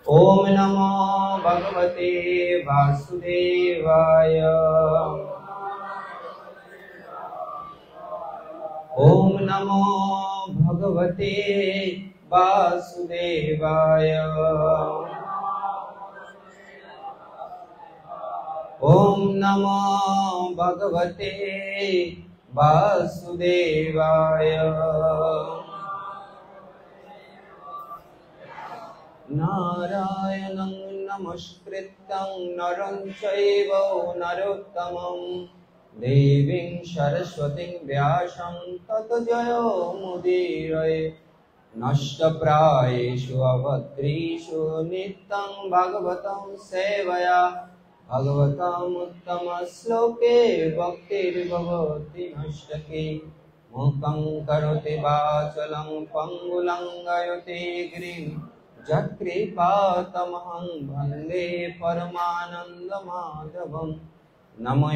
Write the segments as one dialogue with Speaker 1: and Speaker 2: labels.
Speaker 1: ओम नमो भगवते वासुदेवाय। ओम नमो भगवते वासुदेवाय। ओम नमो भगवते वासुदेवाय। नारायणं नमस्कृतं नरं चैव नरोत्तमं देवीं सरस्वतीं व्यासं ततो जयो मुदीरये। नष्टप्रायेषु अभद्रेषु नित्यं भागवतं सेवया भगवताम् उत्तमश्लोके भक्तिर्भवति नष्टके। मूकं करोति वाचालं पङ्गुलङ्घयते गिरिं यत्कृपातमहं वन्दे परमानन्दमाधवम्। नमो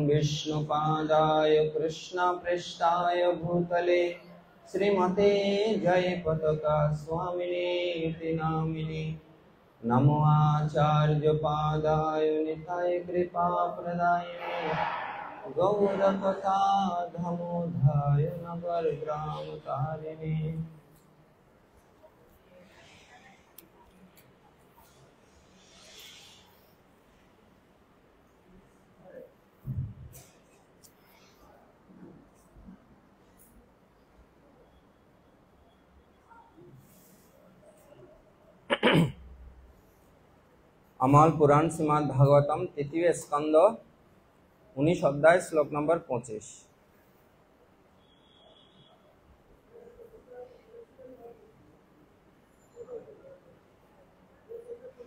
Speaker 1: विष्णुपादाय कृष्णपृष्ठाय भूतले श्रीमते जयपताका स्वामिनेति नामिने। नमो आचार्यपादाय निताय कृपाप्रदायिने गौरकथा धमोधाय नगरग्रामतारिणे। अमल पुराण श्रीमद् भागवतम तृतीय स्कंद 19 अध्याय श्लोक नंबर 25।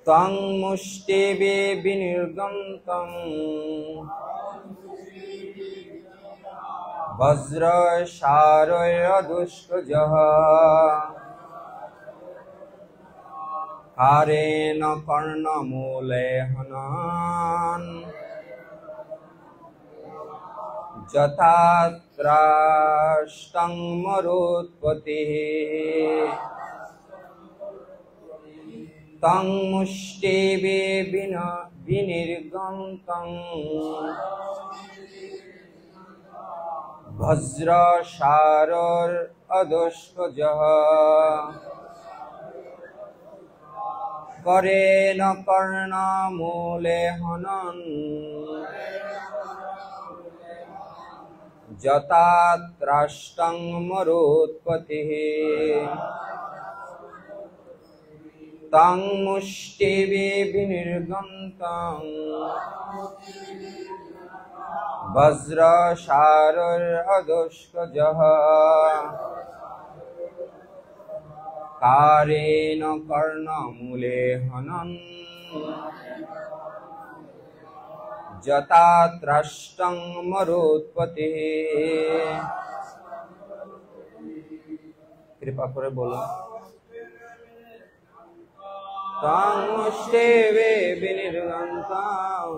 Speaker 1: तं मुष्टिवे विनिर्गन्तं वज्रशारयदुष्कजः कारेण कर्णमूले हनन् जतात्राष्टं मरुत्पतिः। तं मुष्टिवे विनिर्गन्तं वज्रशारयदुष्कजः करेण कर्णमूले हनन् जतात्राष्टं मरुत्पतिः। तं मुष्टिवे विनिर्गन्तं वज्रशारयदुष्कजः कारेण कर्णमूले हनन् जतात्राष्टं मरुत्पतिः। कृपा करे बोलो। तं मुष्टिवे विनिर्गन्तं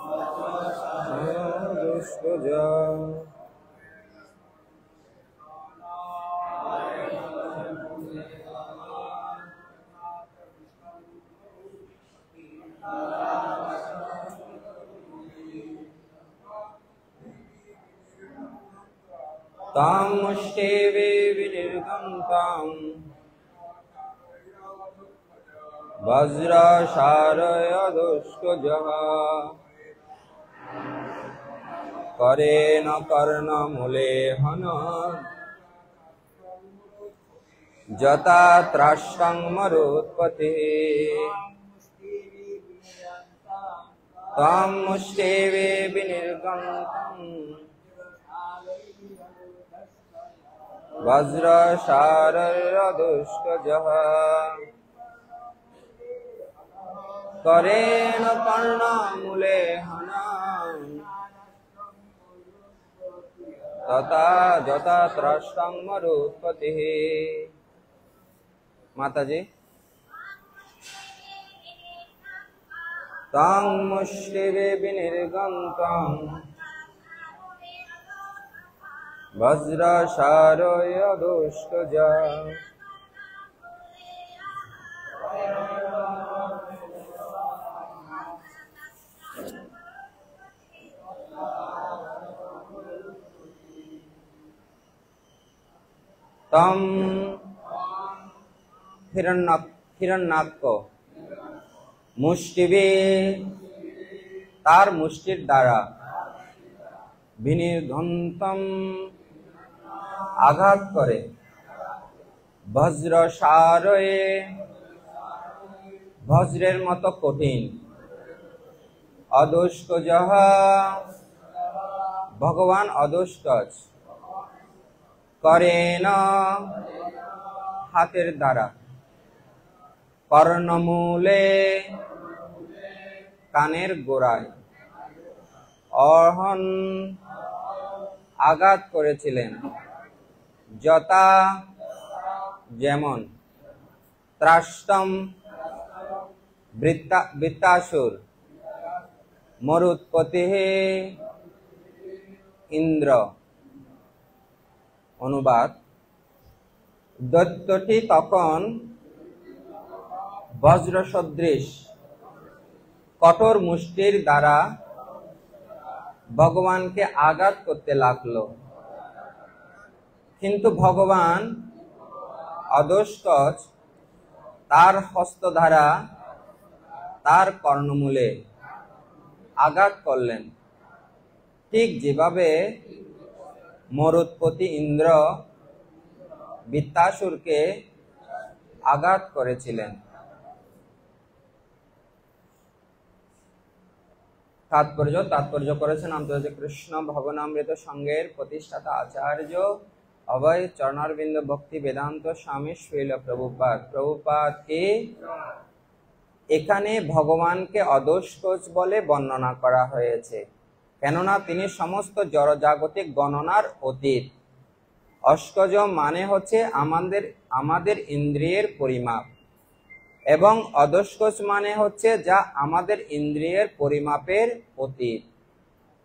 Speaker 1: वज्रशारयदुष्कजः तं मुष्टिवे विनिर्गन्तं वज्रशारयदुष्कजः करेण कर्णमूले हनन् जतात्राष्टं मरुत्पतिः। तं मुष्टिवे विनिर्गन्तं वज्रशारयदुष्कजः करेण कर्णमूले हनन् तथा जतात्राष्टं मरुत्पतिः। माता जी। तं मुष्टिवे विनिर्गन्तं वज्रशारयदुष्कजः তম হিরণ্যাক্ষ মুষ্টিবে তার মুষ্টির দ্বারা বিনির্ঘন্তম আঘাত করে বজ্র সারয়ে বজ্রের মতো কঠিন অদোষ্কজহ ভগবান অদোষ্কজ করেন হাতের দ্বারা কর্ণমূলে কানের গোড়ায় অহন আঘাত করেছিলেন যথা যেমন ত্রাষ্টম বৃত্তাসুর মরুৎপতি ইন্দ্র। অনুবাদ: দৈত্যটি তখন বজ্র সদৃশ কঠোর মুষ্টির দ্বারা ভগবানকে আঘাত করতে লাগলো, কিন্তু ভগবান অদোষ্কজ তার হস্ত দ্বারা তার কর্ণমূলে আঘাত করলেন, ঠিক যেভাবে মরুৎপতি ইন্দ্র বৃত্তাসুরকে আঘাত করেছিলেন। তাৎপর্য করেছেন আন্তর্জাতিক কৃষ্ণ ভবনামৃত সংঘের প্রতিষ্ঠাতা আচার্য অভয় চরণারবিন্দ ভক্তি বেদান্ত স্বামী শ্রীল প্রভুপাদ কে। এখানে ভগবানকে অদোষ্কজ বলে বর্ণনা করা হয়েছে, কেননা তিনি সমস্ত জড়জাগতিক গণনার অতীত। অস্কজ মানে হচ্ছে আমাদের ইন্দ্রিয়ের পরিমাপ, এবং অদোষ্কজ মানে হচ্ছে যা আমাদের ইন্দ্রিয়ের পরিমাপের অতীত।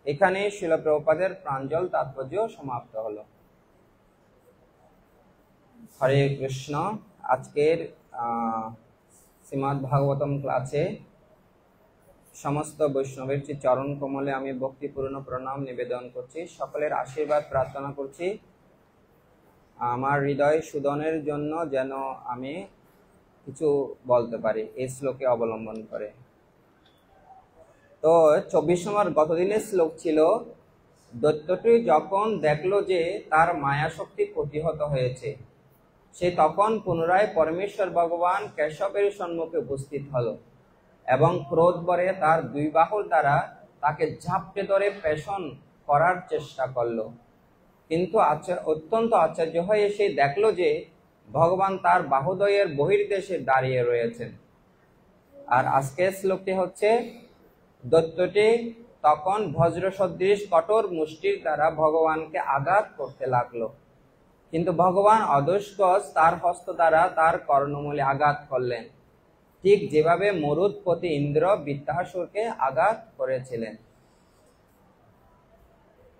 Speaker 1: এখানে শ্রীল প্রভুপাদের প্রাঞ্জল তাৎপর্য সমাপ্ত হলো। হরে কৃষ্ণ। আজকের শ্রীমদ্ ভাগবতম ক্লাসে সমস্ত বৈষ্ণবের চরণ কমলে আমি ভক্তিপূর্ণ প্রণাম নিবেদন করছি, সকলের আশীর্বাদ প্রার্থনা করছি আমার হৃদয় সুদনের জন্য, যেন আমি কিছু বলতে পারি এই শ্লোকে অবলম্বন করে। তো 24 নম্বর গতদিনের শ্লোক ছিল, দৈত্যটি যখন দেখলো যে তার মায়া শক্তি প্রতিহত হয়েছে, সে তখন পুনরায় পরমেশ্বর ভগবান কেশবের সম্মুখে উপস্থিত হলো এবং ক্রোধ ভরে তার দুই বাহুর দ্বারা তাকে ঝাপটে ধরে পেষণ করার চেষ্টা করলো, কিন্তু অত্যন্ত আশ্চর্য হয়ে সে দেখলো যে ভগবান তার বাহুদ্বয়ের বহির্দেশে দাঁড়িয়ে রয়েছেন। আর আজকের শ্লোকটি হচ্ছে, দৈত্যটি তখন বজ্র সদৃশ কঠোর মুষ্টির দ্বারা ভগবানকে আঘাত করতে লাগলো, কিন্তু ভগবান অদোষ্কজ তার হস্ত দ্বারা তার কর্ণমূলে আঘাত করলেন, ঠিক যেভাবে মরুৎপতি ইন্দ্র বৃত্তাসুরকে আঘাত করেছিলেন।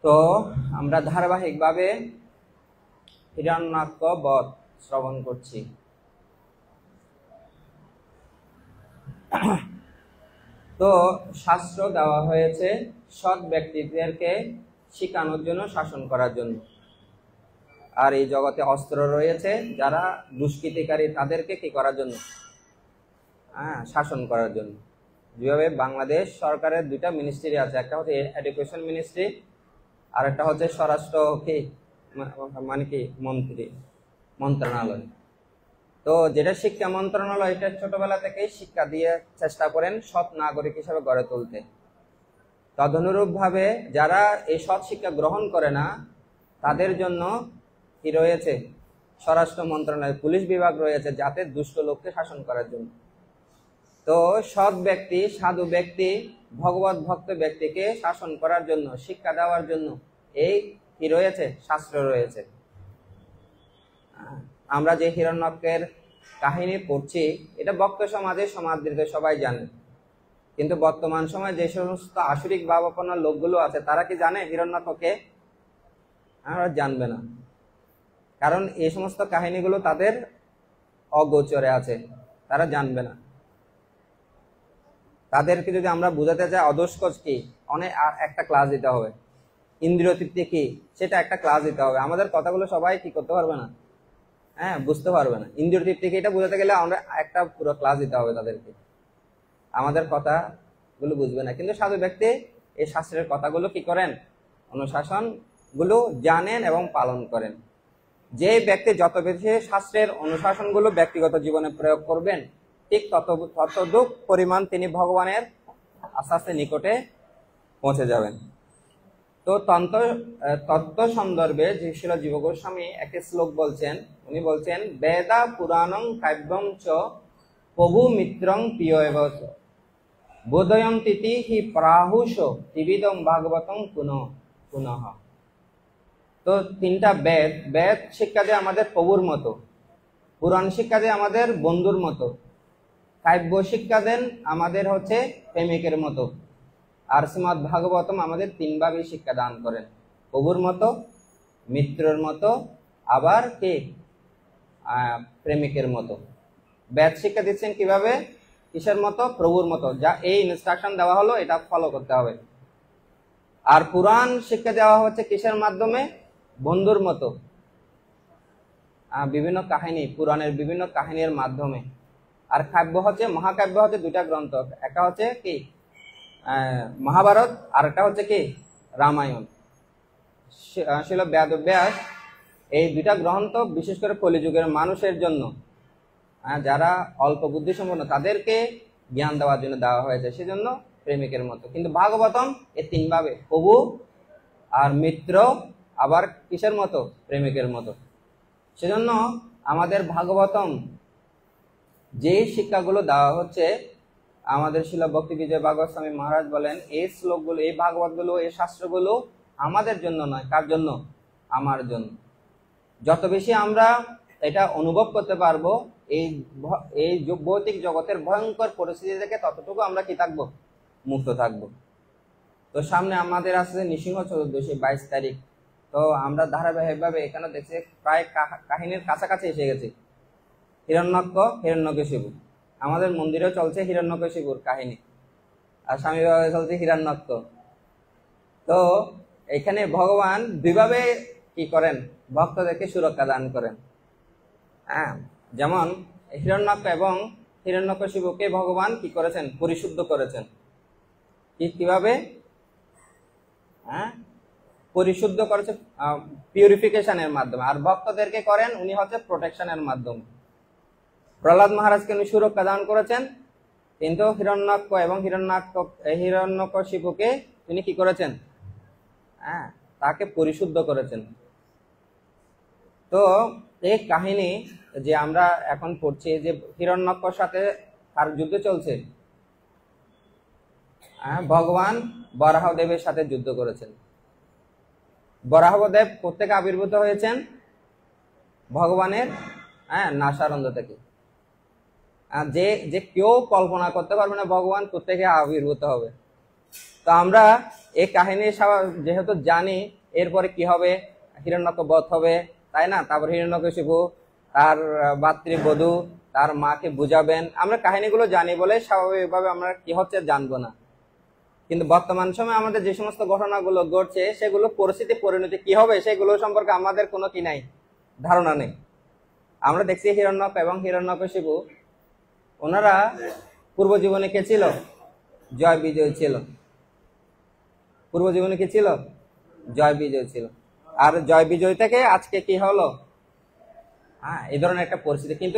Speaker 1: তো আমরা ধারাবাহিকভাবে হিরণ্যাক্ষ বধ শ্রবণ করছি। তো শাস্ত্র দেওয়া হয়েছে সৎ ব্যক্তিদেরকে শিখানোর জন্য, শাসন করার জন্য। আর এই জগতে অস্ত্র রয়েছে যারা দুষ্কৃতিকারী, তাদেরকে কি করার জন্য? শাসন করার জন্য। যেভাবে বাংলাদেশ সরকারের দুইটা মিনিস্ট্রি আছে, একটা হচ্ছে এডুকেশন মিনিস্ট্রি, আর একটা হচ্ছে স্বরাষ্ট্র মন্ত্রণালয়। তো যেটা শিক্ষা মন্ত্রণালয়, এটা ছোটবেলা থেকেই শিক্ষা দিয়ে চেষ্টা করেন সৎ নাগরিক হিসেবে গড়ে তুলতে। তদনুরূপ ভাবে যারা এই সৎ শিক্ষা গ্রহণ করে না, তাদের জন্য কি রয়েছে? স্বরাষ্ট্র মন্ত্রণালয়, পুলিশ বিভাগ রয়েছে, যাতে দুষ্ট লোককে শাসন করার জন্য। তো সৎ ব্যক্তি, সাধু ব্যক্তি, ভগবত ভক্ত ব্যক্তিকে শাসন করার জন্য, শিক্ষা দেওয়ার জন্য এই কি রয়েছে? শাস্ত্র রয়েছে। আমরা যে হিরণ্যকের কাহিনী পড়ছি, এটা ভক্ত সমাজে সমাদৃত, সবাই জানে। কিন্তু বর্তমান সময়ে যে সমস্ত আসরিক ভাবাপন্ন লোকগুলো আছে, তারা কি জানে হিরণ্যককে? জানবে না, কারণ এই সমস্ত কাহিনীগুলো তাদের অগোচরে আছে, তারা জানবে না। তাদেরকে যদি আমরা বুঝাতে চাই অদোষ্কজ কি, অনেক একটা ক্লাস দিতে হবে। ইন্দ্রিয় তৃপ্তি কি, সেটা একটা ক্লাস দিতে হবে। আমাদের কথাগুলো সবাই কি করতে পারবে না, হ্যাঁ, বুঝতে পারবে না। ইন্দ্রিয় তৃপ্তিকে এটা বোঝাতে গেলে আমরা একটা পুরো ক্লাস দিতে হবে তাদেরকে, আমাদের কথাগুলো বুঝবে না। কিন্তু সাধু ব্যক্তি এই শাস্ত্রের কথাগুলো কি করেন, অনুশাসন গুলো জানেন এবং পালন করেন। যে ব্যক্তি যত বেশি শাস্ত্রের অনুশাসনগুলো ব্যক্তিগত জীবনে প্রয়োগ করবেন, ঠিক ততটুক পরিমাণ তিনি ভগবানের আস্তে আস্তে নিকটে পৌঁছে যাবেন। তো তত্ত্ব সন্দর্ভে যে শিল জীব গোস্বামী একটি শ্লোক বলছেন, উনি বলছেন, বেদা পুরাণং কাব্যং চ প্রভু মিত্রং প্রিয় চ বোধয়ন্তিতি হি প্রাহুষ ত্রিবিদং ভাগবতং পুনঃ। তো তিনটা বেদ শিক্ষা দেয় আমাদের প্রভুর মতো, পুরাণ শিক্ষা দেয় আমাদের বন্ধুর মতো, কাব্য শিক্ষা দেন আমাদের হচ্ছে প্রেমিকের মতো, আর শ্রীমদ্ ভাগবতম আমাদের তিনভাবে শিক্ষা দান করেন, প্রভুর মতো, মিত্রের মতো, আবার কি প্রেমিকের মতো। বেদ শিক্ষা দিচ্ছেন কিভাবে, কিসের মতো, প্রভুর মতো, যা এই ইনস্ট্রাকশন দেওয়া হলো এটা ফলো করতে হবে। আর পুরাণ শিক্ষা দেওয়া হচ্ছে কিসের মাধ্যমে, বন্ধুর মতো, বিভিন্ন কাহিনী, পুরাণের বিভিন্ন কাহিনীর মাধ্যমে। আর কাব্য হচ্ছে, মহাকাব্য হচ্ছে দুইটা গ্রন্থ, একটা হচ্ছে কি মহাভারত, আর একটা হচ্ছে কি রামায়ণ। ছিল বেদব্যাস এই দুইটা গ্রন্থ বিশেষ করে কলিযুগের মানুষের জন্য, যারা অল্প বুদ্ধি সম্পন্ন তাদেরকে জ্ঞান দেওয়ার জন্য দেওয়া হয়েছে, সেজন্য প্রেমিকের মতো। কিন্তু ভাগবতম এই তিনভাবে, প্রভু আর মিত্র আবার কিসের মতো, প্রেমিকের মতো। সেজন্য আমাদের ভাগবতম যে শিক্ষাগুলো দেওয়া হচ্ছে, আমাদের শিল ভক্তি বিজয় ভাগবত স্বামী মহারাজ বলেন, এই শ্লোকগুলো, এই ভাগবতগুলো, এই শাস্ত্রগুলো আমাদের জন্য নয়, কার জন্য, আমার জন্য। যত বেশি আমরা এটা অনুভব করতে পারবো এই ভৌতিক জগতের ভয়ঙ্কর পরিস্থিতি থেকে, ততটুকু আমরা কি থাকবো, মুক্ত থাকবো। তো সামনে আমাদের আছে নৃসিংহ চতুর্দশী 22 তারিখ। তো আমরা ধারাবাহিকভাবে এখানে দেখছি প্রায় কাহিনীর কাছাকাছি এসে গেছি। হিরণ্যকশিপু, আমাদের মন্দিরেও চলছে হিরণ্যকশিপুর কাহিনী, আর স্বামী বিবাহে চলছে হিরণ্যক। তো এখানে ভগবান দুইভাবে কি করেন, ভক্তদেরকে সুরক্ষা দান করেন। হ্যাঁ, যেমন হিরণ্যক এবং হিরণ্যকশিপুকে ভগবান কি করেছেন, পরিশুদ্ধ করেছেন। কিভাবে, পরিশুদ্ধ করেছে পিউরিফিকেশনের মাধ্যমে। আর ভক্তদেরকে করেন উনি হচ্ছে প্রোটেকশনের মাধ্যমে। প্রহ্লাদ মহারাজকে উনি সুরক্ষা দান করেছেন, কিন্তু হিরণ্যক এবং হিরণ্যকশিপুকে তিনি কি করেছেন, তাকে পরিশুদ্ধ করেছেন। তো এই কাহিনী যে আমরা এখন পড়ছি, যে হিরণ্যকর সাথে তার যুদ্ধ চলছে, ভগবান বরাহদেবের সাথে যুদ্ধ করেছেন। বরাহদেব কোত্থেকে আবির্ভূত হয়েছেন, ভগবানের নাসারন্ধ থেকে। যে কেউ কল্পনা করতে পারবে না ভগবান কোত্থেকে আবির্ভূত হবে। তো আমরা এই কাহিনী যেহেতু জানি, এরপরে কি হবে, হিরণ্যক বধ হবে, তাই না? তারপর হিরণ্যকশিপু তার ভাতৃবধূ তার মাকে বুঝাবেন। আমরা কাহিনীগুলো জানি বলে স্বাভাবিকভাবে আমরা কি হচ্ছে জানবো না। কিন্তু বর্তমান সময়ে আমাদের যে সমস্ত ঘটনাগুলো ঘটছে, সেগুলো পরিস্থিতি পরিণতি কি হবে সেগুলো সম্পর্কে আমাদের কোনো কি নাই, ধারণা নেই। আমরা দেখছি হিরণ্যক এবং হিরণ্যকশিপু, ওনারা পূর্ব জীবনে কে ছিল, জয় বিজয় ছিল। পূর্ব জীবনে কি ছিল, জয় বিজয় ছিল। আর জয় বিজয় থেকে আজকে কি হলো, এই ধরনের একটা পরিস্থিতি। কিন্তু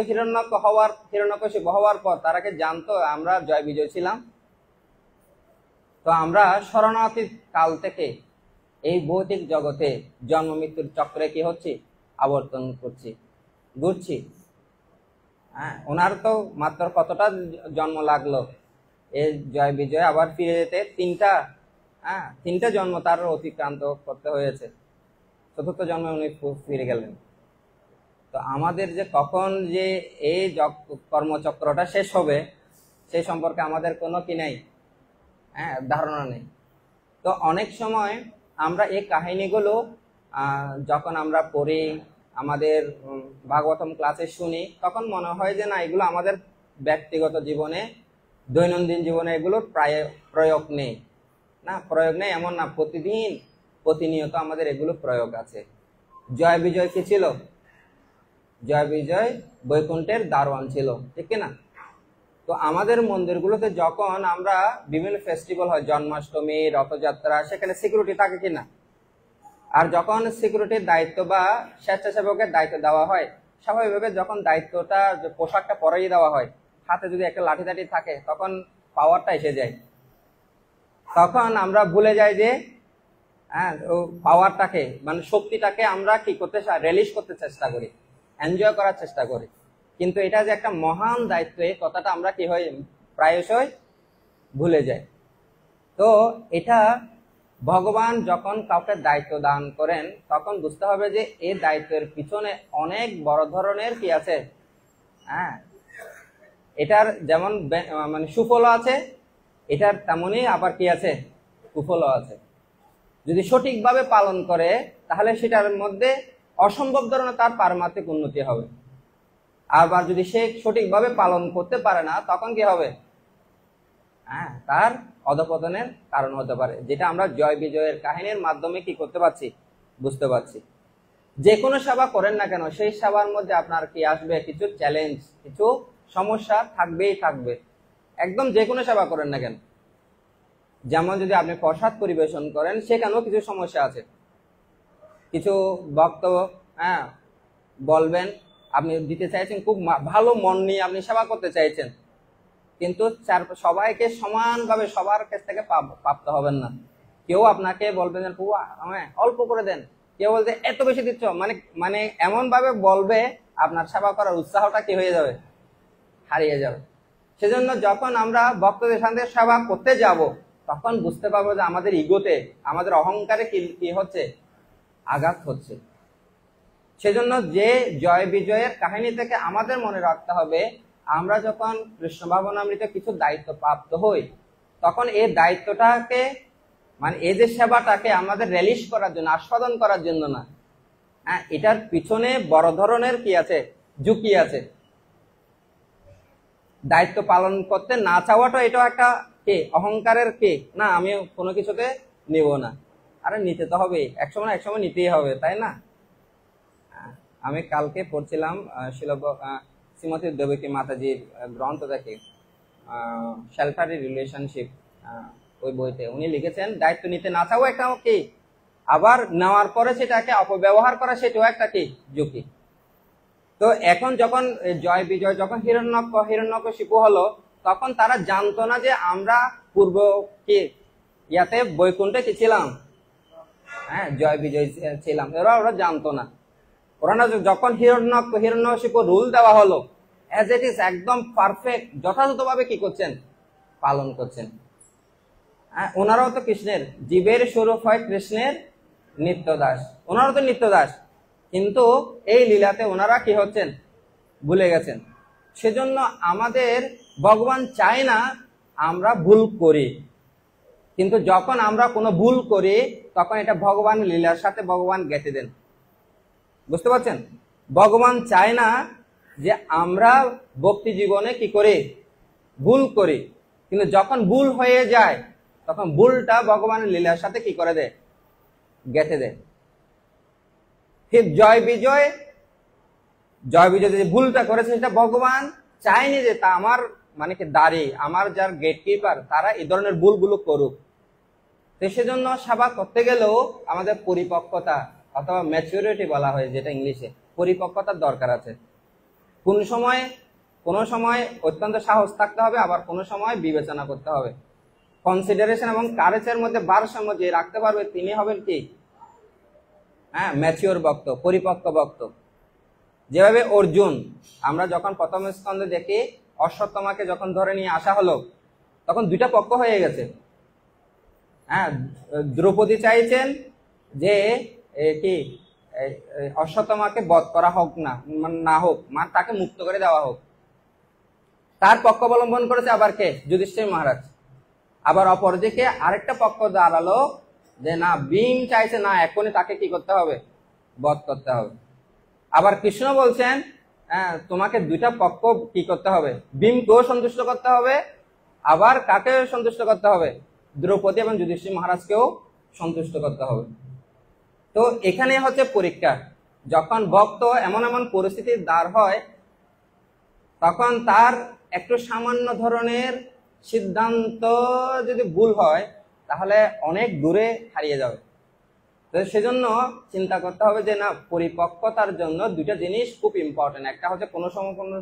Speaker 1: হিরণ্যকশিপু হওয়ার পর তারা কি জানতো আমরা জয় বিজয় ছিলাম? তো আমরা শরণার্থী কাল থেকে এই ভৌতিক জগতে জন্ম মৃত্যুর চক্রে কি হচ্ছে, আবর্তন করছি, ঘুরছি। ওনার তো মাত্র কতটা জন্ম লাগলো এই জয় বিজয় আবার ফিরে যেতে, তিনটা জন্ম তার অতিক্রান্ত করতে হয়েছে। চতুর্থ জন্মে উনি ফিরে গেলেন। তো আমাদের যে কখন যে এই কর্মচক্রটা শেষ হবে সেই সম্পর্কে আমাদের কোনো কি নাই, ধারণা নেই। তো অনেক সময় আমরা এই কাহিনীগুলো যখন আমরা পড়ি, আমাদের ভাগবতম ক্লাসে শুনি, তখন মনে হয় যে না, এগুলো আমাদের ব্যক্তিগত জীবনে, দৈনন্দিন জীবনে এগুলোর প্রায় প্রয়োগ নেই। না, প্রয়োগ নেই এমন না, প্রতিনিয়ত আমাদের এগুলো প্রয়োগ আছে। জয় বিজয় কি ছিল, জয় বিজয় বৈকুণ্ঠের দারোয়ান ছিল, ঠিক কিনা? তো আমাদের মন্দিরগুলোতে যখন আমরা বিভিন্ন ফেস্টিভ্যাল হয়, জন্মাষ্টমী, রথযাত্রা, সেখানে সিকিউরিটি থাকে কিনা? আর যখন সিকিউরিটির দায়িত্ব বা স্বেচ্ছাসেবকের দায়িত্ব দেওয়া হয়, স্বাভাবিকভাবে যখন দায়িত্বটা পোশাকটা পরাই দেওয়া হয়, হাতে যদি একটা লাঠি টাঠি থাকে, তখন পাওয়ারটা এসে যায়। তখন আমরা ভুলে যাই যে পাওয়ারটাকে মানে শক্তিটাকে আমরা কি করতে রিলিজ করতে চেষ্টা করি, এনজয় করার চেষ্টা করি। কিন্তু এটা যে একটা মহান দায়িত্ব, এই কথাটা আমরা কি হয় প্রায়শই ভুলে যাই। তো এটা ভগবান যখন কাউকে দায়িত্ব দান করেন, তখন বুঝতে হবে যে এই দায়িত্বের পিছনে অনেক বড় ধরনের কি আছে। এটার যেমন মানে সুফলও আছে, এটার তেমনই আবার কি আছে, কুফলও আছে। যদি সঠিকভাবে পালন করে, তাহলে সেটার মধ্যে অসম্ভব ধরনের তার পারমাত্মিক উন্নতি হবে। আবার যদি সে সঠিকভাবে পালন করতে পারে না, তখন কি হবে, তার অধপতনের কারণ হতে পারে, যেটা আমরা জয় বিজয়ের কাহিনীর মাধ্যমে কি করতে পারছি, বুঝতে পারছি। যে কোনো সেবা করেন না কেন, সেই সেবার মধ্যে আপনার কি আসবে, কিছু চ্যালেঞ্জ, কিছু সমস্যা থাকবেই থাকবে। একদম যে কোনো সেবা করেন না কেন, যেমন যদি আপনি প্রসাদ পরিবেশন করেন, সেখানেও কিছু সমস্যা আছে। কিছু ভক্ত বলবেন, আপনি দিতে চাইছেন, খুব ভালো মন নিয়ে আপনি সেবা করতে চাইছেন, কিন্তু সবাইকে সমানভাবে সবার কাছ থেকে প্রাপ্ত হবেন না। কেউ আপনাকে বলবেন অল্প করে দেন, কেউ বলতে এত বেশি দিচ্ছ, মানে মানে এমন ভাবে বলবে আপনার সেবা করার উৎসাহটা কি হয়ে যাবে, হারিয়ে যাবে। সেজন্য যখন আমরা ভক্তদের সাথে সেবা করতে যাব, তখন বুঝতে পারবো যে আমাদের ইগোতে, আমাদের অহংকারে কি হচ্ছে, আঘাত হচ্ছে। সেজন্য যে জয় বিজয়ের কাহিনী থেকে আমাদের মনে রাখতে হবে, আমরা যখন কৃষ্ণ ভাবনামৃত কিছু দায়িত্ব প্রাপ্ত হই, তখন এই দায়িত্বটাকে মানে এই যে সেবাটাকে আমাদের রিলিজ করার জন্য, আস্বাদন করার জন্য না, এটার পিছনে বড় ধরনের কি আছে, ঝুঁকি আছে। দায়িত্ব পালন করতে না চাওয়াটা এটাও একটা কি, অহংকারের কি, না আমি কোনো কিছুতে নিব না। আরে নিতে তো হবে, একসময় একসময় নিতেই হবে, তাই না? আমি কালকে পড়ছিলাম শ্রীমতী দেবকী মাতাজির গ্রন্থ থেকে, শেলফারি রিলেশনশিপ, ওই বইতে উনি লিখেছেন, দায়িত্ব নিতে না চাও একটা কি, আবার নেওয়ার পরে সেটাকে অপব্যবহার করা, সেটাও একটা কি, ঝুঁকি। তো এখন যখন জয় বিজয়, যখন হিরণ্যকশিপু হলো, তখন তারা জানতো না যে আমরা পূর্ব কি ইয়াতে বৈকুণ্ঠে কি ছিলাম, জয় বিজয় ছিলাম, ওরা জানতো না। ওরা না, যখন হিরণ্যকশিপু রুল দেওয়া হলো, অ্যাজ ইট ইজ একদম পারফেক্ট যথাযথভাবে কি করছেন, পালন করছেন। ওনারাও তো কৃষ্ণের, জীবের স্বরূপ হয় কৃষ্ণের নিত্য দাস, ওনারাও তো নিত্য দাস, কিন্তু এই লীলাতে ওনারা কি হচ্ছেন, ভুলে গেছেন। সেজন্য আমাদের ভগবান চায় না আমরা ভুল করি, কিন্তু যখন আমরা কোনো ভুল করি, তখন এটা ভগবান লীলার সাথে ভগবান গেঁথে দেন। বুঝতে পারছেন? ভগবান চায় না যে আমরা ভক্তি জীবনে কি করি, ভুল করি, কিন্তু যখন ভুল হয়ে যায়, তখন ভুলটা ভগবানের লীলার সাথে কি করে দেয়, গেঁথে দেয়। ঠিক জয় বিজয় যে ভুলটা করেছে, সেটা ভগবান চায়নি যে তা আমার মানে কি দাঁড়ি, আমার যার গেটকিপার, তারা এই ধরনের ভুলগুলো করুক। তো সেজন্য সেবা করতে গেলেও আমাদের পরিপক্কতা অথবা ম্যাচুরিটি বলা হয়, যেটা ইংলিশে, পরিপক্কতার দরকার আছে। কোনো সময় অত্যন্ত সাহস থাকতে হবে, আবার কোনো সময় বিবেচনা করতে হবে। কনসিডারেশন এবং কারেজের মধ্যে ভারসাম্য যে রাখতে পারবে, তিনি হবেন কি, ম্যাচিওর ভক্ত, পরিপক্ক ভক্ত। যেভাবে অর্জুন, আমরা যখন প্রথম স্কন্ধে দেখি, অশ্বত্থামাকে যখন ধরে নিয়ে আসা হলো, তখন দুইটা পক্ষ হয়ে গেছে। দ্রৌপদী চাইছেন যে কি অশ্বত্থামাকে বধ করা হোক না হোক, তাকে মুক্ত করে দেওয়া হোক। তার পক্ষ অবলম্বন করেছে আবার কে, যুধিষ্ঠির মহারাজ। আবার অপরদিকে আরেকটা পক্ষ দাঁড়ালো যে না, ভীম চাইছে না, এখনই তাকে কি করতে হবে, বধ করতে হবে। আবার কৃষ্ণ বলছেন তোমাকে দুইটা পক্ষ কি করতে হবে, ভীমকেও সন্তুষ্ট করতে হবে, আবার কাকে সন্তুষ্ট করতে হবে, দ্রৌপদী এবং যুধিষ্ঠির মহারাজকেও সন্তুষ্ট করতে হবে। তো এখানে হচ্ছে পরীক্ষা, যখন ভক্ত এমন এমন পরিস্থিতির দ্বার হয়, তখন তার একটু সামান্য ধরনের সিদ্ধান্ত যদি ভুল হয় তাহলে অনেক দূরে হারিয়ে যাবে। তো সেজন্য চিন্তা করতে হবে যে না, পরিপক্কতার জন্য দুইটা জিনিস খুব ইম্পর্টেন্ট। একটা হচ্ছে কোনো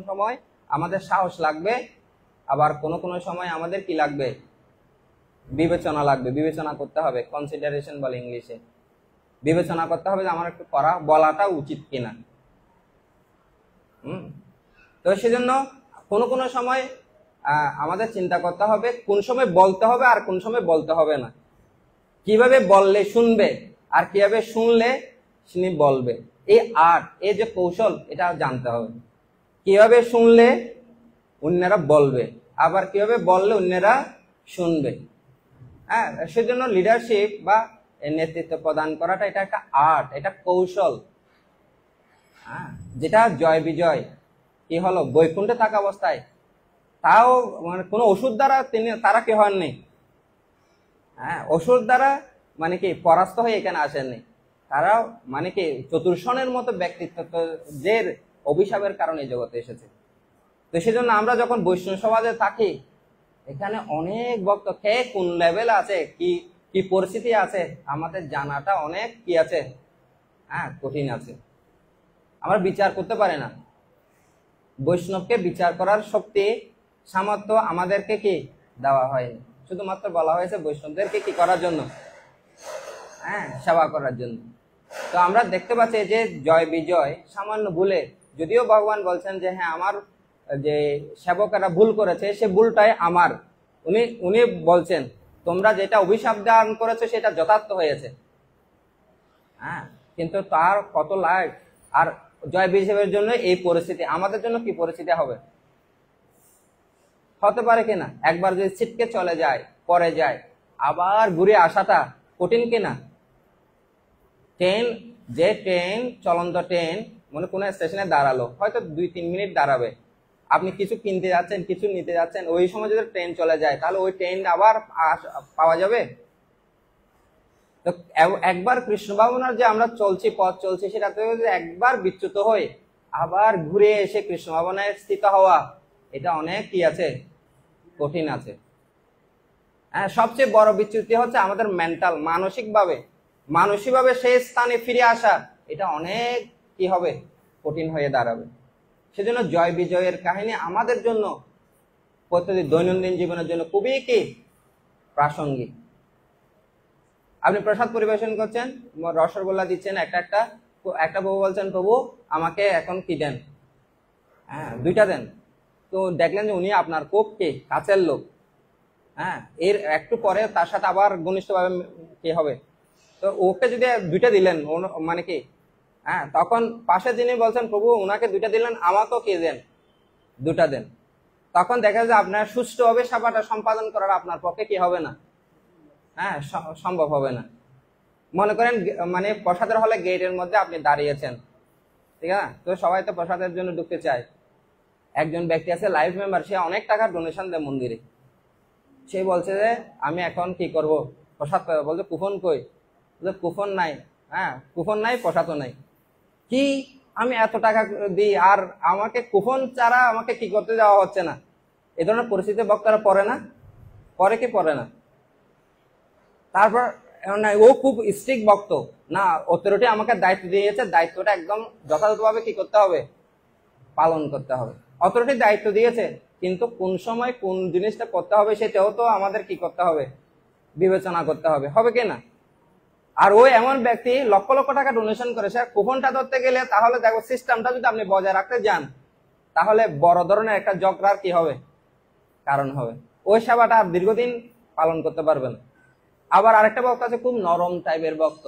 Speaker 1: সময় আমাদের সাহস লাগবে, আবার কোনো সময় আমাদের কি লাগবে, বিবেচনা লাগবে। বিবেচনা করতে হবে, কনসিডারেশন বলে ইংলিশে। বিবেচনা করতে হবে যে আমার একটু বলাটা উচিত কিনা। তো সেজন্য কোনো সময় আমাদের চিন্তা করতে হবে কোন সময় বলতে হবে আর কোন সময় বলতে হবে না, কিভাবে বললে শুনবে আর কিভাবে শুনলে তিনি বলবে। এই আর্ট, এই যে কৌশল, এটা জানতে হবে। কিভাবে শুনলে অন্যরা বলবে, আবার কিভাবে বললে অন্যরা শুনবে। হ্যাঁ, সেজন্য লিডারশিপ বা নেতৃত্ব প্রদান করাটা এটা একটা আর্ট, এটা কৌশল। হ্যাঁ, যেটা জয় বিজয় কি হলো বৈকুণ্ঠে থাকা অবস্থায়, তাও মানে কোনো ওষুধ দ্বারা তারা কি হননি। হ্যাঁ, ওষুধ দ্বারা মানে কি পরাস্ত হয়ে এখানে আসেননি। তারাও মানে কি চতুর্শনের মতো ব্যক্তিত্ব যে অভিশাপের কারণে জগতে এসেছে। তো সেজন্য আমরা যখন বৈষ্ণব সমাজে থাকি, এখানে অনেক ভক্ত কে কোন লেভেল আছে, কি পরিস্থিতি আছে, আমাদের জানাটা অনেক কি আছে, হ্যাঁ, কঠিন আছে। আমরা বিচার করতে পারি না। বৈষ্ণবকে বিচার করার শক্তি সামর্থ্য আমাদেরকে কি দেওয়া হয়নি। শুধুমাত্র বলা হয়েছে বৈষ্ণবদেরকে কি করার জন্য, হ্যাঁ, সেবা করার জন্য। তো আমরা দেখতে পাচ্ছি যে জয় বিজয় সামান্য ভুলে, যদিও ভগবান বলছেন যে হ্যাঁ আমার যে সেবকেরা ভুল করেছে, সে ভুলটাই আমার। উনি বলছেন তোমরা যেটা অভিশাপ দান করেছো সেটা যথার্থ হয়েছে। হ্যাঁ, কিন্তু তার কত লাইফ আর জয় বিজয়ের জন্য এই পরিস্থিতি, আমাদের জন্য কি পরিস্থিতি হবে, হতে পারে কিনা। একবার যদি ছিটকে চলে যায়, পরে যায়, আবার ঘুরে আসাটা কঠিন কিনা। ট্রেন চলন্ত ট্রেন মনে কোনো স্টেশনে দাঁড়ালো, হয়তো 2-3 মিনিট দাঁড়াবে। আপনি কিছু কিনতে যাচ্ছেন, কিছু নিতে যাচ্ছেন, ওই সময় যদি ট্রেন চলে যায় তাহলে ওই ট্রেন আবার পাওয়া যাবে। তো একবার কৃষ্ণ ভাবনার যে আমরা পথ চলছি সেটাতে একবার বিচ্যুত হয়ে আবার ঘুরে এসে কৃষ্ণ ভাবনায় স্থিত হওয়া, এটা অনেক কি আছে, কঠিন আছে। হ্যাঁ, সবচেয়ে বড় বিচ্যুতি হচ্ছে আমাদের মেন্টাল, মানসিকভাবে সেই স্থানে ফিরে আসা, এটা অনেক কি হবে, কঠিন হয়ে দাঁড়াবে। সেজন্য জয় বিজয়ের কাহিনী আমাদের জন্য প্রতিদিন দৈনন্দিন জীবনের জন্য খুবই কি প্রাসঙ্গিক। আপনি প্রসাদ পরিবেশন করছেন, রসগোল্লা দিচ্ছেন একটা প্রভু বলছেন প্রভু আমাকে এখন কি দেন, হ্যাঁ 2টা দেন। তো দেখলেন যে উনি আপনার খুব কি কাছের লোক। হ্যাঁ, এর একটু পরে তার সাথে আবার ঘনিষ্ঠভাবে কি হবে, তো ওকে যদি 2টা দিলেন মানে কি, হ্যাঁ, তখন পাশে যিনি বলছেন প্রভু ওনাকে 2টা দিলেন, আমাকেও কি দেন, 2টা দেন। তখন দেখা যায় আপনার সুষ্ঠুভাবে সেবাটা সম্পাদন করার আপনার পক্ষে কি হবে না, হ্যাঁ, সম্ভব হবে না। মনে করেন মানে প্রসাদের হলে গেটের মধ্যে আপনি দাঁড়িয়েছেন, ঠিক আছে, তো সবাই তো প্রসাদের জন্য ঢুকতে চায়। একজন ব্যক্তি আছে লাইফ মেম্বার, সে অনেক টাকা ডোনেশন দেয় মন্দিরে। সে বলছে যে আমি এখন কি করব, প্রসাদ পাবো। বলছে কুপন কই, কুপন নাই। হ্যাঁ, কুপন নাই, প্রসাদও নাই। কি আমি এত টাকা দিই আর আমাকে কুপন ছাড়া আমাকে কি করতে যাওয়া হচ্ছে না। এই ধরনের পরিস্থিতি ভক্তরা পড়ে না, পড়ে না। তারপর ও খুব স্ট্রিক্ট ভক্ত, না অথরিটি আমাকে দায়িত্ব দিয়েছে, দায়িত্বটা একদম যথাযথভাবে কি করতে হবে, পালন করতে হবে। অথরিটি দায়িত্ব দিয়েছে, কিন্তু কোন সময় কোন জিনিসটা করতে হবে সেটাও তো আমাদের কি করতে হবে, বিবেচনা করতে হবে, হবে কিনা। আর ওই এমন ব্যক্তি লক্ষ লক্ষ টাকা ডোনেশন করেছে, কুপনটা ধরতে গেলে তাহলে দেখো সিস্টেমটা যদি আপনি বজায় রাখতে যান তাহলে বড় ধরনের একটা ঝগড়ার কি হবে, কারণ হবে। ওই সেবাটা আর দীর্ঘদিন পালন করতে পারবে না। আবার আরেকটা ভক্ত আছে খুব নরম টাইপের ভক্ত,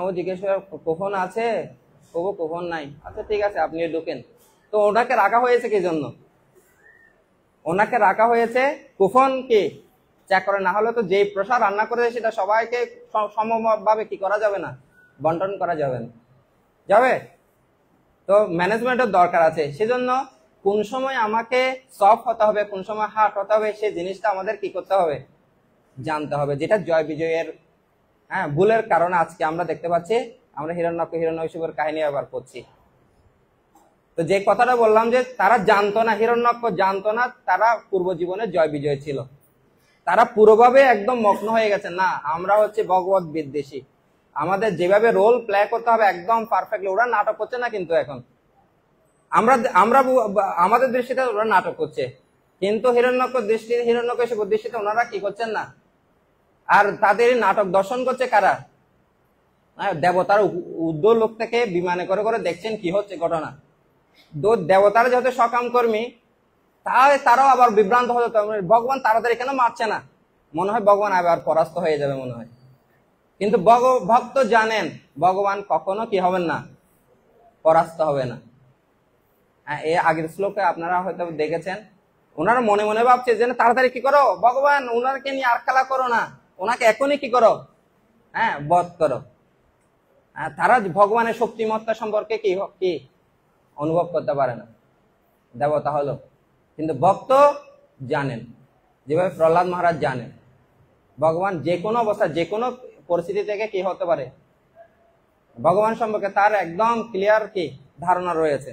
Speaker 1: ও জিজ্ঞেস করে কুপন আছে, কুপন নাই, আচ্ছা ঠিক আছে আপনি ঢুকেন। তো ওনাকে রাখা হয়েছে কি জন্য, ওনাকে রাখা হয়েছে কুপন কি চেক করে, না হলে তো যে প্রসাদ রান্না করেছে সেটা সবাইকে সমভাবে কি করা যাবে না, বন্টন করা যাবে না, যাবে। তো ম্যানেজমেন্টের দরকার আছে। সেজন্য কোন সময় আমাকে সফট হতে হবে, কোন সময় হার্ড হতে হবে, সেই জিনিসটা আমাদের কি করতে হবে, জানতে হবে। যেটা জয় বিজয়ের ভুলের কারণে আজকে আমরা দেখতে পাচ্ছি আমরা হিরণ্যকশিপুর কাহিনী আবার পড়ছি। তো যে কথাটা বললাম যে তারা জানতো না, হিরণ্যক্ষ জানতো না তারা পূর্ব জীবনে জয় বিজয় ছিল। তারা পুরোভাবে একদম মগ্ন হয়ে গেছে, না আমরা হচ্ছে ভগবত বিদ্বেষী, আমাদের যেভাবে রোল প্লে করতে হবে একদম পারফেক্টলি। ওরা নাটক করছে না কিন্তু এখন, আমরা আমরা আমাদের দৃষ্টিতে ওরা নাটক করছে, কিন্তু হিরণ্যকশিপুর দৃষ্টিতে ওনারা কি করছেন না। আর তাদের নাটক দর্শন করছে কারা? দেবতার উর্ধ্ব লোক থেকে বিমানে করে করে দেখছেন কি হচ্ছে ঘটনা। দেবতারা যেহেতু সকাম কর্মী, তারাও আবার বিভ্রান্ত হয়ে যেত, ভগবান তাড়াতাড়ি কেন মারছে না, মনে হয় ভগবান আবার পরাস্ত হয়ে যাবে মনে হয়। কিন্তু ভক্ত জানেন ভগবান কখনো কি হবেন না, পরাস্ত হবে না। এই আগের শ্লোকে আপনারা হয়তো দেখেছেন, ওনারা মনে মনে ভাবছে যে তাড়াতাড়ি কি করো ভগবান, ওনাকে নিয়ে আর খেলা করো না, ওনাকে এখনই কি করো, বধ করো। তারা ভগবানের শক্তিমত্তা সম্পর্কে কি অনুভব করতে পারে না, দেবতা হলো। কিন্তু ভক্ত জানেন, যেভাবে প্রহ্লাদ মহারাজ জানেন ভগবান যে কোনো অবস্থা যে কোনো পরিস্থিতি থেকে কি হতে পারে, ভগবান সম্পর্কে তার একদম ক্লিয়ার কি ধারণা রয়েছে।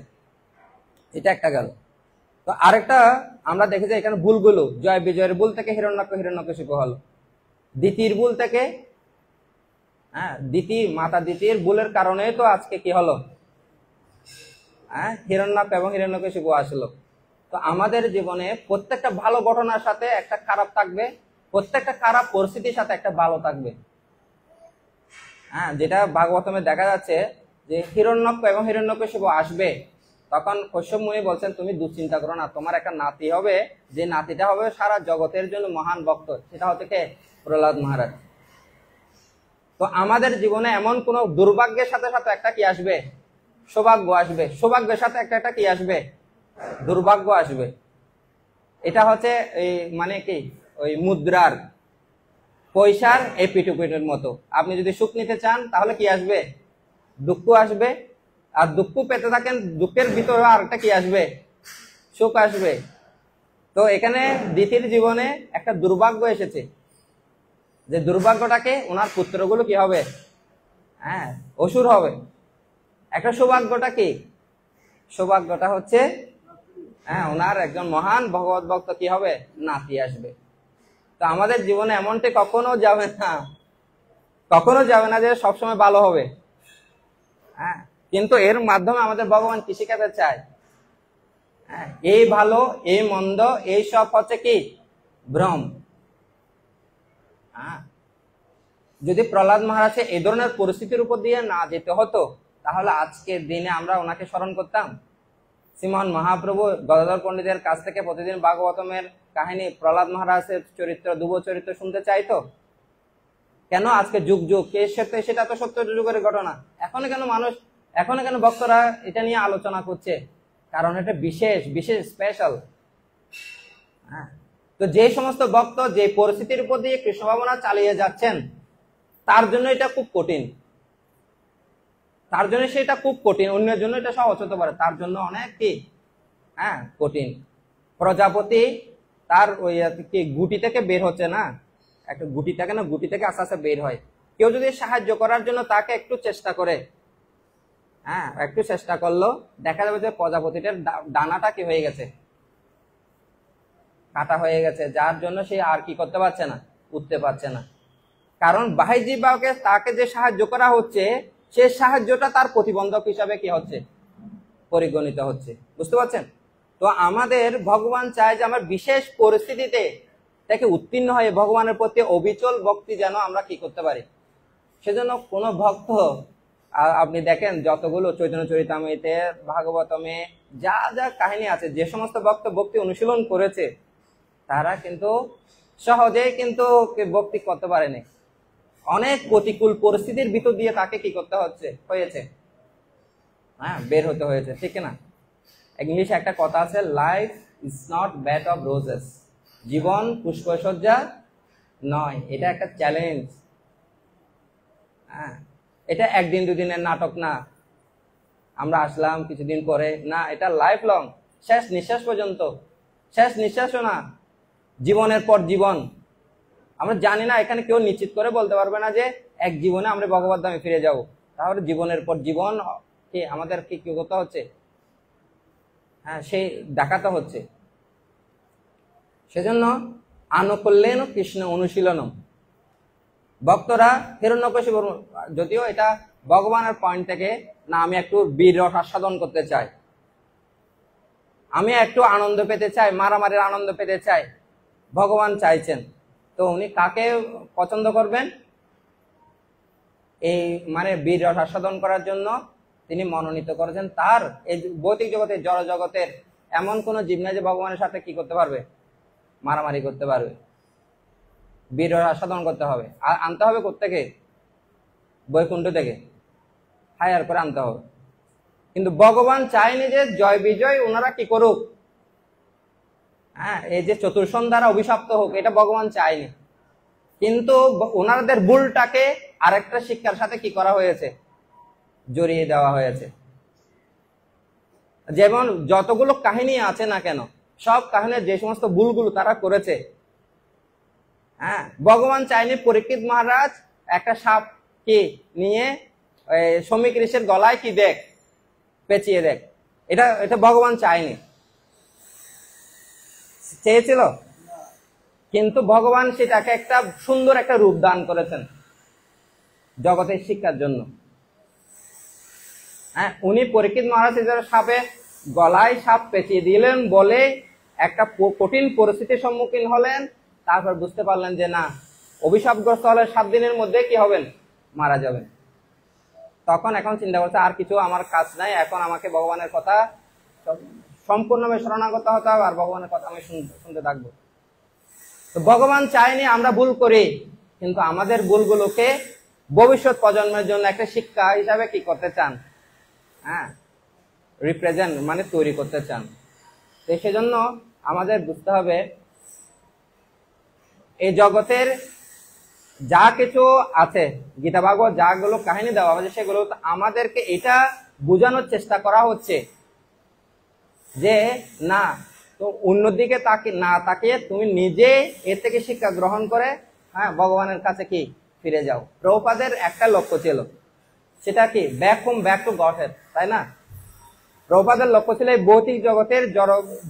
Speaker 1: এটা একটা গেল। তো আরেকটা আমরা দেখি যে এখানে ভুলগুলো, জয় বিজয়ের ভুল থেকে হিরণ্যকশিপু হলো। দ্বিতীয় ভুল থেকে মাতা দ্বিতীয় ভুলের কারণে তো আজকে কি হলো, হিরণ্যক এবং হিরণ্যকশিপু আসলো। তো আমাদের জীবনে প্রত্যেকটা ভালো ঘটনার সাথে একটা খারাপ থাকবে, প্রত্যেকটা খারাপ পরিস্থিতির সাথে একটা ভালো থাকবে। যেটা ভাগবতমে দেখা যাচ্ছে যে হিরণ্যক এবং হিরণ্যকশিপু আসবে, তখন কশ্যপ মুনি বলছেন তুমি দুশ্চিন্তা করো না, তোমার একটা নাতি হবে, যে নাতিটা হবে সারা জগতের জন্য মহান ভক্ত, সেটা হচ্ছে কে, প্রহ্লাদ মহারাজ। তো আমাদের জীবনে এমন কোন দুর্ভাগ্যের সাথে সাথে একটা কি আসবে, সৌভাগ্য আসবে, সৌভাগ্যের সাথে একটা কি আসবে, দুর্ভাগ্য আসবে। এটা হচ্ছে মানে কি ওই মুদ্রার পয়সার এপিটুপিটের মতো। আপনি যদি সুখ নিতে চান তাহলে কি আসবে, দুঃখ আসবে, আর দুঃখ পেতে থাকেন দুঃখের ভিতরে আরেকটা কি আসবে, সুখ আসবে। তো এখানে দ্বিতীয় জীবনে একটা দুর্ভাগ্য এসেছে, যে দুর্ভাগ্যটাকে ওনার পুত্রগুলো কি হবে, অসুর হবে। একটা সৌভাগ্যটা কি, সৌভাগ্যটা হচ্ছে ওনার একজন মহান ভগবত ভক্ত কি হবে, নাতি আসবে। তো আমাদের জীবনে এমনটি কখনো যাবে না, কখনো যাবে না যে সবসময় ভালো হবে। কিন্তু এর মাধ্যমে আমাদের ভগবান কি শিখাতে চায়, এই ভালো এই মন্দ এই সব হচ্ছে কি ভ্রম। যদি প্রহ্লাদ মহারাজকে এই ধরনের পরিস্থিতির উপর দিয়ে না যেতে হতো, তাহলে আজকের দিনে আমরা ওনাকে স্মরণ করতাম। শ্রীমন মহাপ্রভু গদাধর পণ্ডিতের কাছ থেকে প্রতিদিন ভাগবতমের কাহিনী, প্রহ্লাদ মহারাজের চরিত্র, ধ্রুব চরিত্র শুনতে চাইতো কেন? আজকে যুগ যুগ সেটা তো সত্য যুগের ঘটনা, এখনো কেন ভক্তরা এটা নিয়ে আলোচনা করছে? কারণ এটা বিশেষ বিশেষ স্পেশাল। তো যে সমস্ত ভক্ত যে পরিস্থিতির উপর দিয়ে কৃষ্ণ ভাবনা চালিয়ে যাচ্ছেন, তার জন্য এটা খুব কঠিন, তার জন্য সেটা খুব কঠিন। অন্যের জন্য এটা সহজ হতে পারে, তার জন্য অনেক কি কঠিন। প্রজাপতি তার ওই কি গুটি থেকে বের হচ্ছে না, একটা গুটি থেকে আস্তে আস্তে বের হয়। কেউ যদি সাহায্য করার জন্য তাকে একটু চেষ্টা করে, একটু চেষ্টা করলো, দেখা যাবে যে প্রজাপতিটার ডানাটা কি হয়ে গেছে, কাটা হয়ে গেছে, যার জন্য সে আর কি করতে পারছে না, উঠতে পারছে না। কারণ বাহ্যজীবকে তাকে যে সাহায্য করা হচ্ছে, সে সাহায্যটা তার প্রতিবন্ধক হিসাবে কি হচ্ছে, পরিগণিত হচ্ছে। বুঝতে পারছেন? তো আমাদের ভগবান চায় যে আমার বিশেষ পরিস্থিতিতে তাকে উত্তীর্ণ হয়ে ভগবানের প্রতি অবিচল ভক্তি যেন আমরা কি করতে পারি। সেজন্য কোন ভক্ত আপনি দেখেন যতগুলো চৈতন্য চরিতামৃতে ভাগবতমে যা যা কাহিনী আছে, যে সমস্ত ভক্ত ভক্তি অনুশীলন করেছে তারা কিন্তু সহজেই কিন্তু ভক্তি করতে পারেনি। অনেক প্রতিকূল পরিস্থিতির ভিতর দিয়ে তাকে কি করতে হয়েছে, বের হতে হয়েছে, ঠিক না? ইংলিশে একটা কথা আছে, life is not bed of roses, জীবন পুষ্পসজ্জা নয়। এটা একটা চ্যালেঞ্জ। এটা একদিন দুদিনের নাটক না, আমরা আসলাম কিছুদিন পরে না, এটা লাইফ লং, শেষ নিঃশ্বাস পর্যন্ত, শেষ নিঃশ্বাসও না, জীবনের পর জীবন। আমরা জানি না, এখানে কেউ নিশ্চিত করে বলতে পারবে না যে এক জীবনে আমরা ভগবত ধামে ফিরে যাব। তাহলে জীবনের পর জীবন কি আমাদের কি কি করতে হচ্ছে, হ্যাঁ সেই দেখাতে হচ্ছে। সেজন্য আনুকূল্যেন কৃষ্ণ অনুশীলনম, ভক্তরা হিরণ্যকশিপুর, যদিও এটা ভগবানের পয়েন্ট থেকে না, আমি একটু বীর রস আস্বাদন করতে চাই, আমি একটু আনন্দ পেতে চাই, মারামারির আনন্দ পেতে চাই, ভগবান চাইছেন। তো উনি কাকে পছন্দ করবেন? এই মানে বীর রস আস্বাদন করার জন্য তিনি মনোনীত করেছেন তার এই ভৌতিক জগতের, জড় জগতের এমন কোন জীব নাই যে ভগবানের সাথে কি করতে পারবে, মারামারি করতে পারবে। বীর রস আস্বাদন করতে হবে, আর আনতে হবে কোত্থেকে? বৈকুণ্ঠ থেকে হায়ার করে আনতে হবে। কিন্তু ভগবান চায়নি যে জয় বিজয় ওনারা কি করুক, হ্যাঁ এই যে চতুর্ষণ দ্বারা অভিশপ্ত হোক, এটা ভগবান চায়নি। কিন্তু ওনাদের ভুলটাকে আরেকটা শিক্ষার সাথে কি করা হয়েছে, জড়িয়ে দেওয়া হয়েছে। যেমন যতগুলো কাহিনী আছে না কেন, সব কাহিনীর যে সমস্ত ভুলগুলো তারা করেছে, হ্যাঁ ভগবান চাইনি পরীক্ষিত মহারাজ একটা সাপ কি নিয়ে শ্রমিক ঋষির গলায় কি দেখ, পেঁচিয়ে দেখ, এটা এটা ভগবান চাইনি, চেয়েছিল। কিন্তু ভগবান সেটাকে একটা সুন্দর একটা রূপ দান করেছেন জগতের শিক্ষার জন্য। হ্যাঁ উনি পরীক্ষিত মহারাজ সাপে গলায় সাপ পেঁচিয়ে দিলেন বলে একটা কঠিন পরিস্থিতির সম্মুখীন হলেন, তারপর বুঝতে পারলেন যে না, অভিশাপগ্রস্ত হলে 7 দিনের মধ্যে কি হবেন, মারা যাবেন। তখন এখন চিন্তা করছে আর কিছু আমার কাজ নাই, এখন আমাকে ভগবানের কথা সম্পূর্ণভাবে শরণাগত হতে হবে, আর ভগবানের কথা আমি শুনতে থাকবো। তো ভগবান চায়নি আমরা ভুল করি, কিন্তু আমাদের ভুলগুলোকে ভবিষ্যৎ প্রজন্মের জন্য একটা শিক্ষা হিসাবে কি করতে চান, হ্যাঁ রিপ্রেজেন্ট মানে তৈরি করতে চান। তো সেজন্য আমাদের বুঝতে হবে এই জগতের যা কিছু আছে, গীতা ভাগবত যাগুলো কাহিনী দেওয়া হয়েছে, সেগুলো আমাদেরকে এটা বোঝানোর চেষ্টা করা হচ্ছে যে না, তো অন্যদিকে না তাকিয়ে তুমি নিজে এর থেকে শিক্ষা গ্রহণ করে হ্যাঁ ভগবানের কাছে কি ফিরে যাও। প্রভুপাদের একটা লক্ষ্য ছিল, সেটা কি ব্যাক টু গডহেড, তাই না? প্রভুপাদের লক্ষ্য ছিল এই ভৌতিক জগতের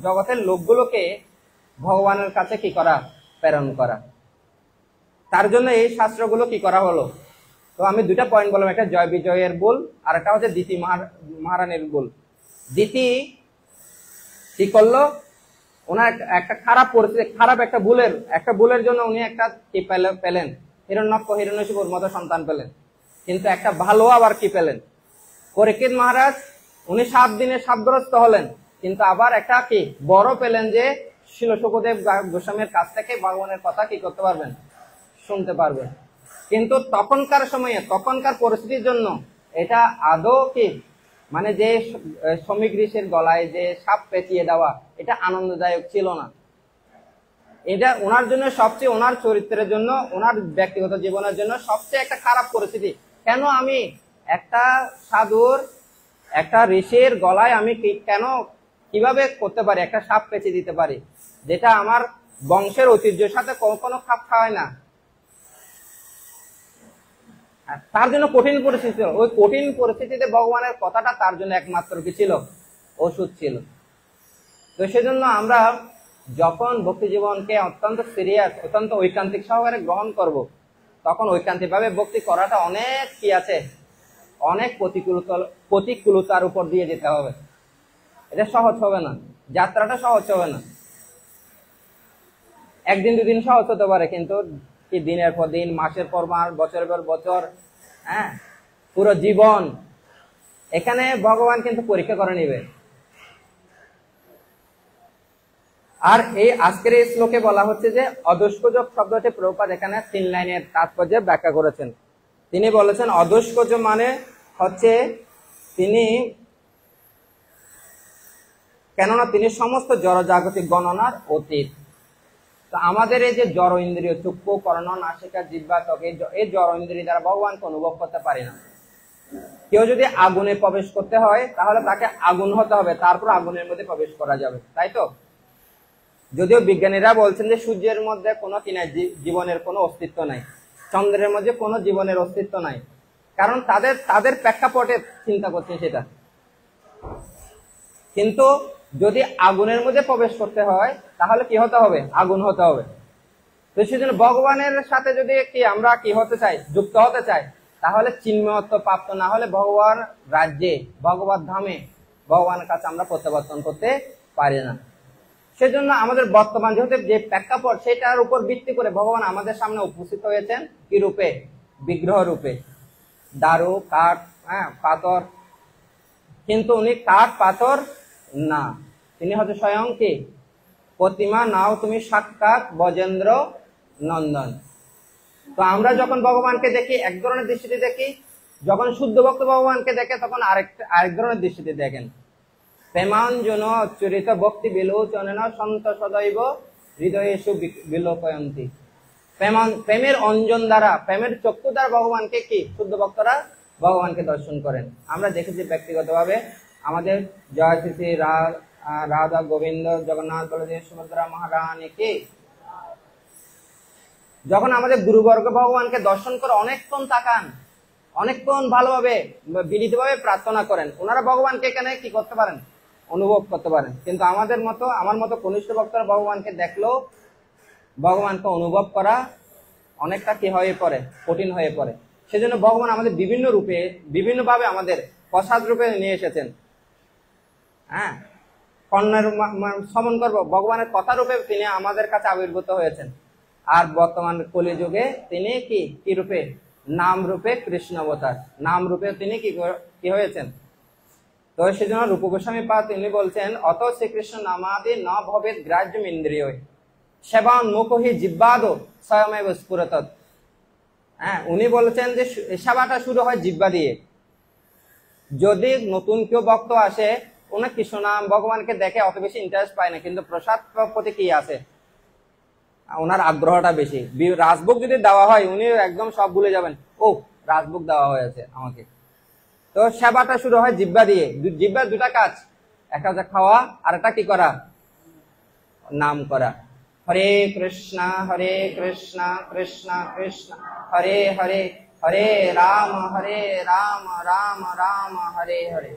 Speaker 1: জগতের লোকগুলোকে ভগবানের কাছে কি করা, প্রেরণ করা। তার জন্য এই শাস্ত্রগুলো কি করা হলো। তো আমি দুটা পয়েন্ট বললাম, একটা জয় বিজয়ের ভুল, আর একটা হচ্ছে দিতি মহারানীর ভুল। দিতি কি করলো, ওনার একটা খারাপ পরিস্থিতি, খারাপ একটা ভুলের জন্য উনি একটা কি পেলেন, হিরণ্যক্ষ হিরণ্যশিপুর মতো সন্তান পেলেন। কিন্তু একটা ভালো আবার কি পেলেন, পরীক্ষিত মহারাজ উনি 7 দিনে সাপগ্রস্ত হলেন, কিন্তু আবার একটা কি বড় পেলেন যে শিল শুকদেব গোস্বামীর কাছ থেকে ভগবানের কথা কি করতে পারবেন, শুনতে পারবেন। কিন্তু তখনকার সময়ে তখনকার পরিস্থিতির জন্য এটা আদৌ কি মানে যে শ্রমিক ঋষির গলায় যে সাপ পেঁচিয়ে দেওয়া, এটা আনন্দদায়ক ছিল না। এটা ওনার জন্য সবচেয়ে, ওনার চরিত্রের জন্য, ওনার ব্যক্তিগত জীবনের জন্য সবচেয়ে একটা খারাপ পরিস্থিতি। কেন আমি একটা সাধুর, একটা ঋষির গলায় আমি কেন কিভাবে করতে পারি, একটা সাপ পেঁচিয়ে দিতে পারি, যেটা আমার বংশের ঐতিহ্যের সাথে কোনো খাপ খাওয়ায় না। তার জন্য কঠিন পরিস্থিতি ছিল। ওই কঠিন পরিস্থিতিতে ভগবানের কথাটা তার জন্য একমাত্র কি ছিল, ওষুধ ছিল। তো সেজন্য আমরা যখন ভক্তি জীবনকে অত্যন্ত সিরিয়াস, অত্যন্ত ঐকান্তিক সহকারে গ্রহণ করব, তখন ঐকান্তিক ভাবে ভক্তি করাটা অনেক কি আছে, অনেক প্রতিকূলতার উপর দিয়ে যেতে হবে। এটা সহজ হবে না, যাত্রাটা সহজ হবে না। একদিন দুদিন সহজ হতে পারে, কিন্তু কি দিনের পর দিন, মাসের পর মাস, বছরের পর বছর, হ্যাঁ পুরো জীবন এখানে ভগবান কিন্তু পরীক্ষা করে নিবে। আর এই আজকের এই শ্লোকে বলা হচ্ছে যে অদস্কযোগ শব্দটি প্রভুপাদ এখানে 3 লাইনের তাৎপর্য ব্যাখ্যা করেছেন। তিনি বলেছেন অদস্কজ মানে হচ্ছে তিনি, কেননা তিনি সমস্ত জড়জাগতিক গণনার অতীত। তো আমাদের এই যে জড় ইন্দ্রিয়, চক্ষু, কর্ণ, নাসিকা, জিহ্বা, ত্বক, এই জড় ইন্দ্রিয় দ্বারা ভগবানকে অনুভব করতে পারি না। কেউ যদি আগুনে প্রবেশ করতে হয় তাহলে তাকে আগুন হতে হবে, তারপর আগুনের মধ্যে প্রবেশ করা যাবে, তাই তো? যদিও বিজ্ঞানীরা বলছেন যে সূর্যের মধ্যে কোনো জীবনের কোনো অস্তিত্ব নাই, চন্দ্রের মধ্যে কোনো জীবনের অস্তিত্ব নাই, কারণ তাদের তাদের প্রেক্ষাপটে চিন্তা করছে সেটা। কিন্তু যদি আগুনের মধ্যে প্রবেশ করতে হয় তাহলে কি হতে হবে? আগুন হতে হবে। তো সেজন্য ভগবানের সাথে যদি কি আমরা কি হতে চাই, যুক্ত হতে চাই, তাহলে চিন্ময়ত্ব প্রাপ্ত না হলে ভগবান রাজ্যে, ভগবত ধামে, ভগবানের কাছে আমরা প্রত্যাবর্তন করতে পারি না। সেজন্য আমাদের বর্তমান যেহেতু যে প্রেক্ষাপট সেটার উপর ভিত্তি করে ভগবান আমাদের সামনে উপস্থিত হয়েছেন কি রূপে? বিগ্রহ রূপে, দারু, কাঠ, পাথর। কিন্তু উনি কাঠ পাথর না, তিনি হচ্ছে স্বয়ং কি প্রতিমা, নাও তুমি সাক্ষাৎ বজেন্দ্র নন্দন। তো আমরা যখন ভগবানকে দেখি এক ধরনের দৃষ্টিতে দেখি, যখন শুদ্ধ ভক্ত ভগবানকে দেখে তখন আরেক ধরনের দৃষ্টিতে দেখেন। প্রেমাঞ্জন চরিত ভক্তি বিলোচনেন সন্ত সদৈব হৃদয়েষু বিলোকয়ন্তি। প্রেমের অঞ্জন দ্বারা, প্রেমের চক্ষু দ্বারা ভগবানকে কি শুদ্ধ ভক্তরা ভগবানকে দর্শন করেন। আমরা দেখেছি ব্যক্তিগতভাবে আমাদের জয় শ্রী শ্রী রাধা গোবিন্দ জগন্নাথ বলদেব সুভদ্রা মহারানী কি যখন আমাদের গুরুবর্গ ভগবানকে দর্শন করে অনেকক্ষণ তাকান, অনেকক্ষণ ভালোভাবে বিনীতভাবে প্রার্থনা করেন, ওনারা ভগবানকে এখানে কি করতে পারেন? অনুভব করতে পারেন। কিন্তু আমাদের মতো, আমার মতো কনিষ্ঠ ভক্তরা ভগবানকে দেখলেও ভগবানকে অনুভব করা অনেকটা কি হয়ে পড়ে? কঠিন হয়ে পড়ে। সেজন্য ভগবান আমাদের বিভিন্ন রূপে, বিভিন্ন ভাবে আমাদের প্রসাদ রূপে নিয়ে এসেছেন। কন্যার সমন করব, ভগবানের কথা রূপে তিনি আমাদের কাছে আবির্ভূত হয়েছেন। আর বর্তমান কলিযুগে তিনি কি রূপে? নাম রূপে কৃষ্ণ অবতার, নাম রূপে তিনি কি হয়েছেন? তো সেজন্য রূপ গোস্বামী পাদ তিনি বলছেন, অত শ্রীকৃষ্ণ নামাদি ন ভবেদ গ্রাহ্যম ইন্দ্রিয় সেবান মুখহি জিহ্বাদ স্বয়মেব স্ফুরত। উনি বলছেন যে সেবাটা শুরু হয় জিহ্বা দিয়ে। যদি নতুন কেউ ভক্ত আসে, উনি কৃষ্ণ নাম ভগবানকে দেখে অত বেশি ইন্টারেস্ট পায় না, কিন্তু প্রসাদ প্রতি কি আছে ওনার আগ্রহটা বেশি। রাজভোগ যদি দেওয়া হয় উনি একদম সব ভুলে যাবেন, ও রাজভোগ দেওয়া হয়েছে আমাকে। তো সেবাটা শুরু হয় জিহ্বা দিয়ে। জিহ্বার দুটা কাজ, একটা হচ্ছে খাওয়া, আর একটা কি করা? নাম করা। হরে কৃষ্ণ কৃষ্ণ কৃষ্ণ হরে হরে, হরে রাম রাম রাম হরে হরে।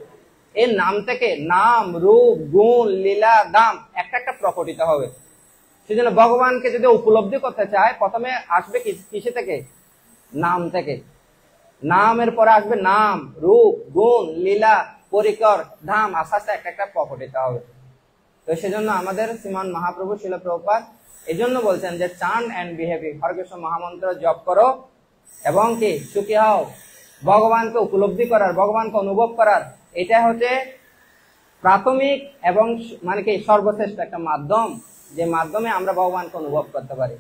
Speaker 1: এই নাম থেকে নাম, রূপ, গুণ, লীলা, দাম একটা একটা প্রকটিত হবে। সেজন্য ভগবানকে যদি উপলব্ধি করতে চায় প্রথমে আসবে কিসে থেকে? নাম থেকে। নামের পরে আসবে নাম, রূপ, গুণ, লীলা, পরিকর, ধাম, আস্তে আস্তে একটা একটা প্রকটিত হবে। তো সেজন্য আমাদের শ্রীমান মহাপ্রভু শিল প্রভুপাদ এই জন্য বলছেন যে চান্ট অ্যান্ড বিহেভিং, হরে কৃষ্ণ মহামন্ত্র জপ করো এবং কি সুখী হও। ভগবানকে উপলব্ধি করার, ভগবানকে অনুভব করার এটা হচ্ছে প্রাথমিক এবং মানে কি সর্বশ্রেষ্ঠ একটা মাধ্যম, যে মাধ্যমে আমরা ভগবানকে অনুভব করতে পারি।